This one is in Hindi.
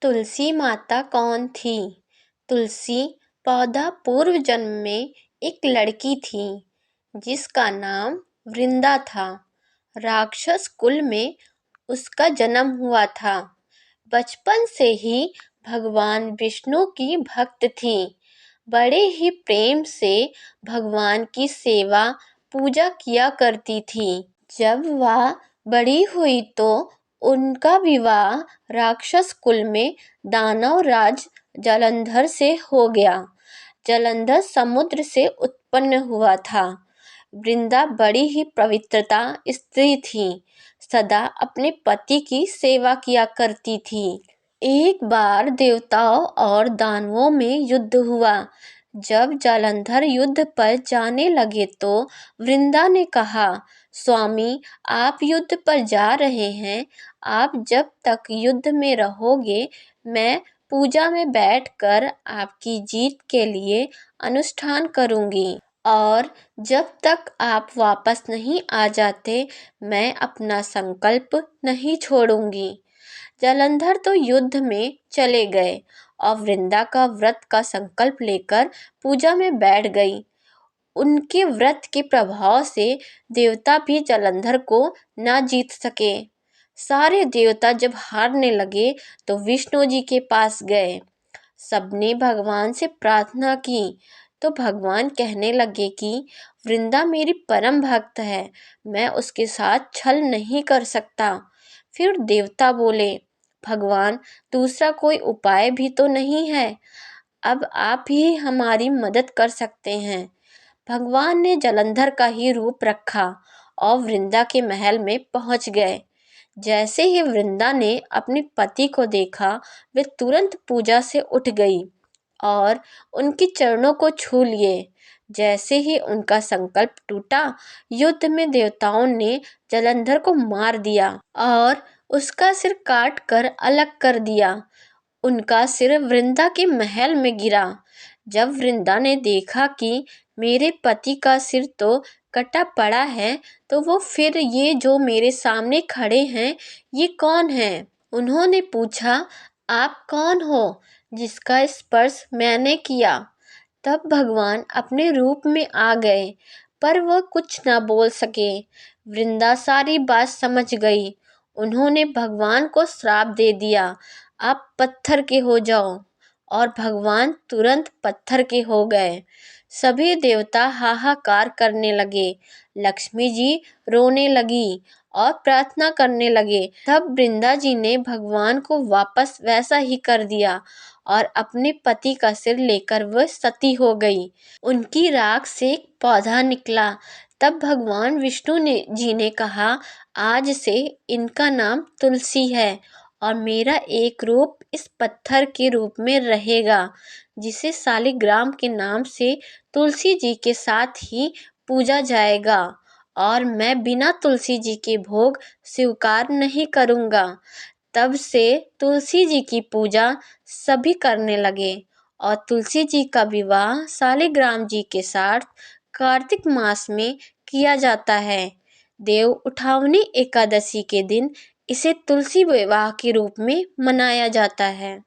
तुलसी माता कौन थी? तुलसी पौधा पूर्व जन्म में एक लड़की थी जिसका नाम वृंदा था। राक्षस कुल में उसका जन्म हुआ था। बचपन से ही भगवान विष्णु की भक्त थी। बड़े ही प्रेम से भगवान की सेवा पूजा किया करती थी। जब वह बड़ी हुई तो उनका विवाह राक्षस कुल में दानव राज जलंधर से हो गया। जलंधर समुद्र से उत्पन्न हुआ था। वृंदा बड़ी ही पवित्रता स्त्री थी, सदा अपने पति की सेवा किया करती थी। एक बार देवताओं और दानवों में युद्ध हुआ। जब जालंधर युद्ध पर जाने लगे तो वृंदा ने कहा, स्वामी आप युद्ध पर जा रहे हैं, आप जब तक युद्ध में रहोगे मैं पूजा में बैठकर आपकी जीत के लिए अनुष्ठान करूंगी और जब तक आप वापस नहीं आ जाते मैं अपना संकल्प नहीं छोड़ूंगी। जालंधर तो युद्ध में चले गए और वृंदा का व्रत का संकल्प लेकर पूजा में बैठ गई। उनके व्रत के प्रभाव से देवता भी जालंधर को ना जीत सके। सारे देवता जब हारने लगे तो विष्णु जी के पास गए। सबने भगवान से प्रार्थना की तो भगवान कहने लगे कि वृंदा मेरी परम भक्त है, मैं उसके साथ छल नहीं कर सकता। फिर देवता बोले, भगवान दूसरा कोई उपाय भी तो नहीं है, अब आप ही हमारी मदद कर सकते हैं। भगवान ने जालंधर का ही रूप रखा और वृंदा के महल में पहुंच गए। जैसे ही वृंदा ने अपने पति को देखा वे तुरंत पूजा से उठ गई और उनके चरणों को छू लिए। जैसे ही उनका संकल्प टूटा, युद्ध में देवताओं ने जालंधर को मार दिया और उसका सिर काट कर अलग कर दिया। उनका सिर वृंदा के महल में गिरा। जब वृंदा ने देखा कि मेरे पति का सिर तो कटा पड़ा है तो वो फिर ये जो मेरे सामने खड़े हैं ये कौन हैं? उन्होंने पूछा, आप कौन हो जिसका स्पर्श मैंने किया? तब भगवान अपने रूप में आ गए पर वह कुछ ना बोल सके। वृंदा सारी बात समझ गई। उन्होंने भगवान को श्राप दे दिया, आप पत्थर के हो जाओ, और भगवान तुरंत पत्थर के हो गए। सभी देवता हाहाकार करने लगे। लक्ष्मी जी रोने लगी और प्रार्थना करने लगे। तब वृंदा जी ने भगवान को वापस वैसा ही कर दिया और अपने पति का सिर लेकर वह सती हो गई। उनकी राख से एक पौधा निकला। तब भगवान विष्णु जी ने कहा, आज से इनका नाम तुलसी है और मेरा एक रूप इस पत्थर के रूप में रहेगा जिसे शालिग्राम के नाम से तुलसी जी के साथ ही पूजा जाएगा और मैं बिना तुलसी जी के भोग स्वीकार नहीं करूँगा। तब से तुलसी जी की पूजा सभी करने लगे और तुलसी जी का विवाह शालिग्राम जी के साथ कार्तिक मास में किया जाता है। देव उठावनी एकादशी के दिन इसे तुलसी विवाह के रूप में मनाया जाता है।